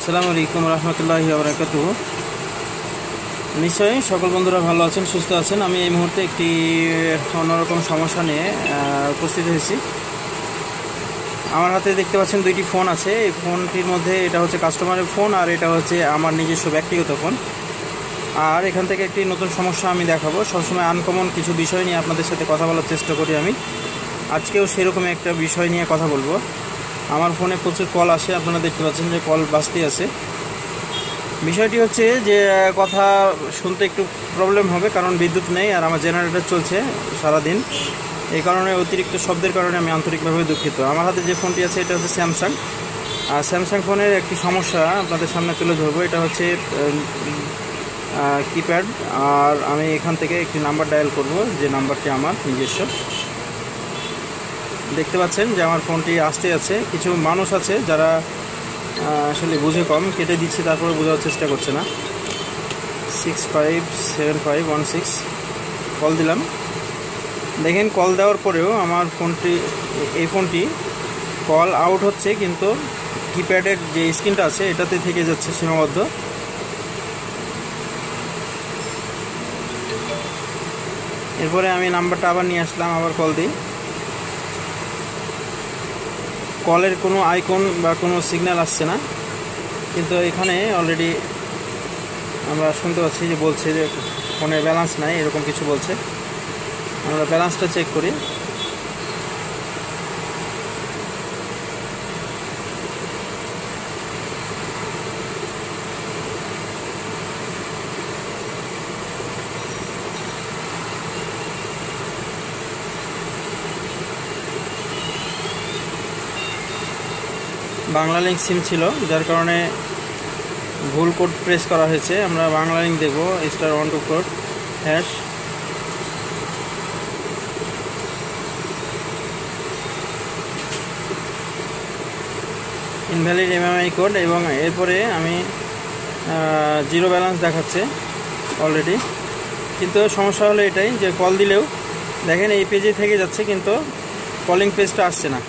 আসসালামু আলাইকুম রহমতুল্লাহি ওয়া বারাকাতুহু। নিশ্চয়ই সকল বন্ধুরা ভালো আছেন, সুস্থ আছেন। আমি এই মুহূর্তে একটি অন্যরকম সমস্যা নিয়ে উপস্থিত হয়েছি। আমার হাতে দেখতে পাচ্ছেন দুইটি ফোন আছে। এই ফোনটির মধ্যে এটা হচ্ছে কাস্টমারের ফোন আর এটা হচ্ছে আমার নিজস্ব ব্যক্তিগত ফোন। আর এখান থেকে একটি নতুন সমস্যা আমি দেখাবো। সবসময় আনকমন কিছু বিষয় নিয়ে আপনাদের সাথে কথা বলার চেষ্টা করি আমি। আজকেও সেরকম একটা বিষয় নিয়ে কথা বলবো। আমার ফোনে প্রচুর কল আসে, আপনারা দেখতে পাচ্ছেন যে কল বাজতেই আছে। বিষয়টি হচ্ছে যে কথা শুনতে একটু প্রবলেম হবে, কারণ বিদ্যুৎ নেই আর আমার জেনারেটর চলছে সারাদিন। এই কারণে অতিরিক্ত শব্দের কারণে আমি আন্তরিকভাবে দুঃখিত। আমার হাতে যে ফোনটি আছে এটা হচ্ছে স্যামসাং। আর স্যামসাং ফোনের একটি সমস্যা আপনাদের সামনে তুলে ধরবো। এটা হচ্ছে কিপ্যাড। আর আমি এখান থেকে একটি নাম্বার ডায়াল করব, যে নাম্বারটি আমার নিজস্ব। দেখতে পাচ্ছেন যে আমার ফোনটি আসতে আছে। কিছু মানুষ আছে যারা আসলে বুঝে কম, কেটে দিচ্ছে, তারপরে বোঝার চেষ্টা করছে না। 657516 কল দিলাম। দেখেন কল দেওয়ার পরেও আমার এই ফোনটি কল আউট হচ্ছে, কিন্তু কিপ্যাডের যে স্ক্রিনটা আছে এটাতে থেকে যাচ্ছে সীমাবদ্ধ। এরপরে আমি নাম্বারটা আবার নিয়ে আসলাম, আবার কল দিই। কলের কোনো আইকন বা কোনো সিগন্যাল আসছে না, কিন্তু এখানে অলরেডি আমরা শুনতে পাচ্ছি যে বলছে যে ফোনে ব্যালেন্স নাই, এরকম কিছু বলছে। আমরা ব্যালেন্সটা চেক করি। বাংলা লিঙ্ক সিম ছিল, যার কারণে ভুল কোড প্রেস করা হয়েছে। আমরা বাংলা লিঙ্ক দেব, *124 code hash. Invalid MMI code, এবং এরপরে আমি জিরো ব্যালেন্স দেখাচ্ছে অলরেডি। কিন্তু সমস্যা হলো এটাই যে কল দিলেও দেখেন এই পেজে থেকে যাচ্ছে, কিন্তু কলিং পেজটা আসছে না।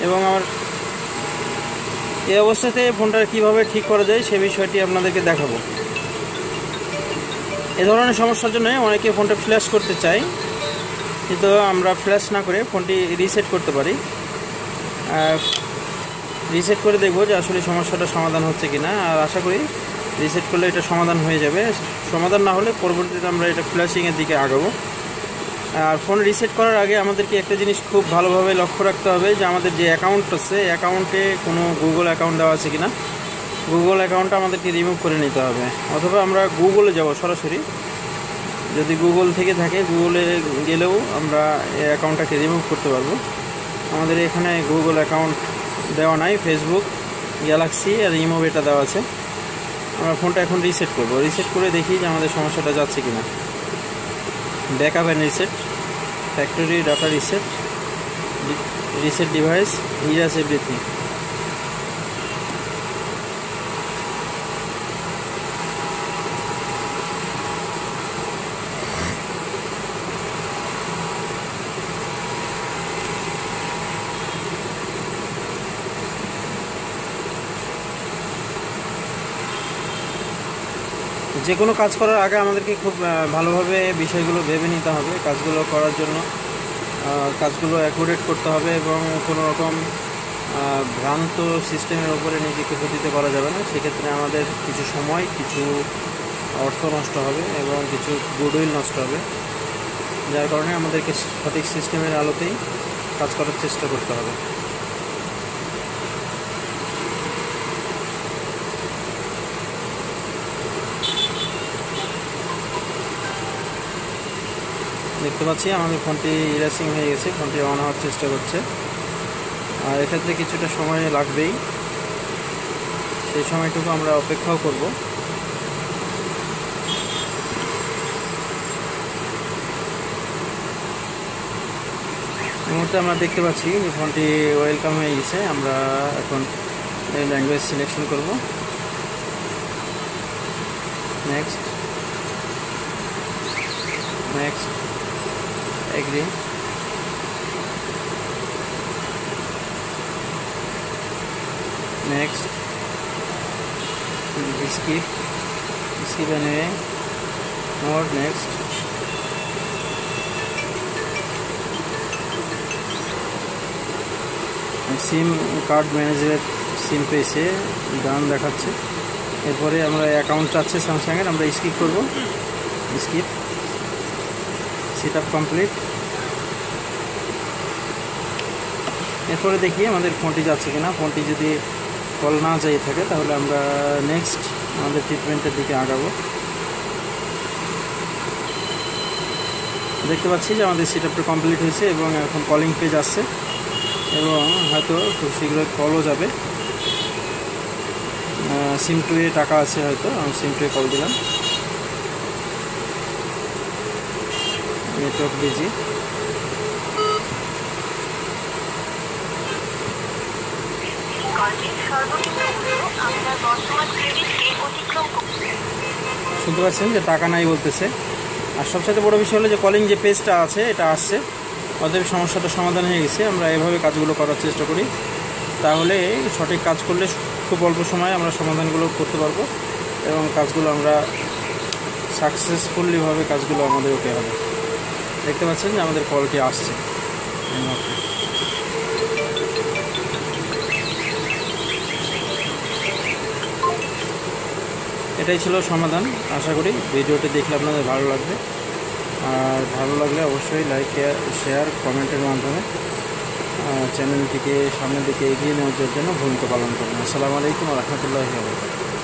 এবং আমার এই অবস্থাতে ফোনটা কীভাবে ঠিক করা যায় সে বিষয়টি আপনাদেরকে দেখাবো। এ ধরনের সমস্যার জন্য অনেকে ফোনটা ফ্ল্যাশ করতে চায়, কিন্তু আমরা ফ্ল্যাশ না করে ফোনটি রিসেট করতে পারি। রিসেট করে দেখবো যে আসলে সমস্যাটা সমাধান হচ্ছে কি না। আর আশা করি রিসেট করলে এটা সমাধান হয়ে যাবে। সমাধান না হলে পরবর্তীতে আমরা এটা ফ্ল্যাশিংয়ের দিকে আগাবো। আর ফোন রিসেট করার আগে আমাদেরকে একটা জিনিস খুব ভালোভাবে লক্ষ্য রাখতে হবে যে আমাদের যে অ্যাকাউন্ট আছে, অ্যাকাউন্টে কোনো গুগল অ্যাকাউন্ট দেওয়া আছে কিনা। গুগল অ্যাকাউন্টটা আমাদেরকে রিমুভ করে নিতে হবে, অথবা আমরা গুগলে যাব সরাসরি। যদি গুগল থেকে থাকে, গুগলে গেলেও আমরা এই অ্যাকাউন্টটাকে রিমুভ করতে পারবো। আমাদের এখানে গুগল অ্যাকাউন্ট দেওয়া নাই, ফেসবুক, গ্যালাক্সি আর ইমো এটা দেওয়া আছে। আমরা ফোনটা এখন রিসেট করব। রিসেট করে দেখি যে আমাদের সমস্যাটা যাচ্ছে কিনা। Backup and reset, factory data reset, reset device, erase everything. যে কোনো কাজ করার আগে আমাদেরকে খুব ভালোভাবে বিষয়গুলো ভেবে নিতে হবে। কাজগুলো করার জন্য কাজগুলো অ্যাকুরেট করতে হবে, এবং কোনো রকম ভ্রান্ত সিস্টেমের উপরে নিজেকে পতিত করা যাবে না। সেক্ষেত্রে আমাদের কিছু সময়, কিছু অর্থ নষ্ট হবে এবং কিছু গুডউইল নষ্ট হবে, যার কারণে আমাদেরকে সঠিক সিস্টেমের আলোতেই কাজ করার চেষ্টা করতে হবে। দেখতে পাচ্ছি আমাদের ফোনটি ইরেসিং হয়ে গেছে, ফোনটি অন হওয়ার চেষ্টা করছে। আর এক্ষেত্রে কিছুটা সময় লাগবেই, সেই সময়টুকু আমরা অপেক্ষাও করব। এই মুহূর্তে আমরা দেখতে পাচ্ছি যে ফোনটি ওয়েলকাম হয়ে গেছে। আমরা এখন ল্যাঙ্গুয়েজ সিলেকশন করব। Next, next, agree. next, skip anyway, more, next. SIM card ম্যানেজারের সিম পেয়েছে ডান দেখাচ্ছে। এরপরে আমরা অ্যাকাউন্ট চাচ্ছে স্যামসাংয়ের, আমরা স্কিপ করব, স্কিপ, সেট আপ কমপ্লিট। এরপরে দেখি আমাদের ফোনটি যাচ্ছে কিনা। ফোনটি যদি কল না যাই থাকে তাহলে আমরা নেক্সট আমাদের ট্রিটমেন্টের দিকে আগাবো। দেখতে পাচ্ছি যে আমাদের সেট আপটা কমপ্লিট হয়েছে এবং এখন কলিং পেজ আসছে এবং হয়তো খুব শীঘ্রই কলও যাবে। সিম টুয়ে টাকা আছে, হয়তো আমি সিম টুয়ে কল দিলাম। Network busy. শুনতে পাচ্ছেন যে টাকা নাই বলতেছে। আর সবচেয়ে বড় বিষয় হলো যে কলিং যে পেজটা আছে এটা আসছে, অতএব সমস্যাটা সমাধান হয়ে গেছে। আমরা এভাবে কাজগুলো করার চেষ্টা করি, তাহলে সঠিক কাজ করলে খুব অল্প সময়ে আমরা সমাধানগুলো করতে পারবো এবং কাজগুলো আমরা সাকসেসফুলিভাবে কাজগুলো আমাদের ওকে হবে। দেখতে পাচ্ছেন যে আমাদের কলটি আসছে এই মুহূর্তে। এটাই ছিল সমাধান। আশা করি ভিডিওটি দেখলে আপনাদের ভালো লাগবে, আর ভালো লাগলে অবশ্যই লাইক, শেয়ার, কমেন্টের মাধ্যমে চ্যানেলটিকে সামনের দিকে এগিয়ে নেওয়ার জন্য ভূমিকা পালন করবেন। আসসালামু আলাইকুম ওয়া রাহমাতুল্লাহি ওয়া বারাকাতুহু।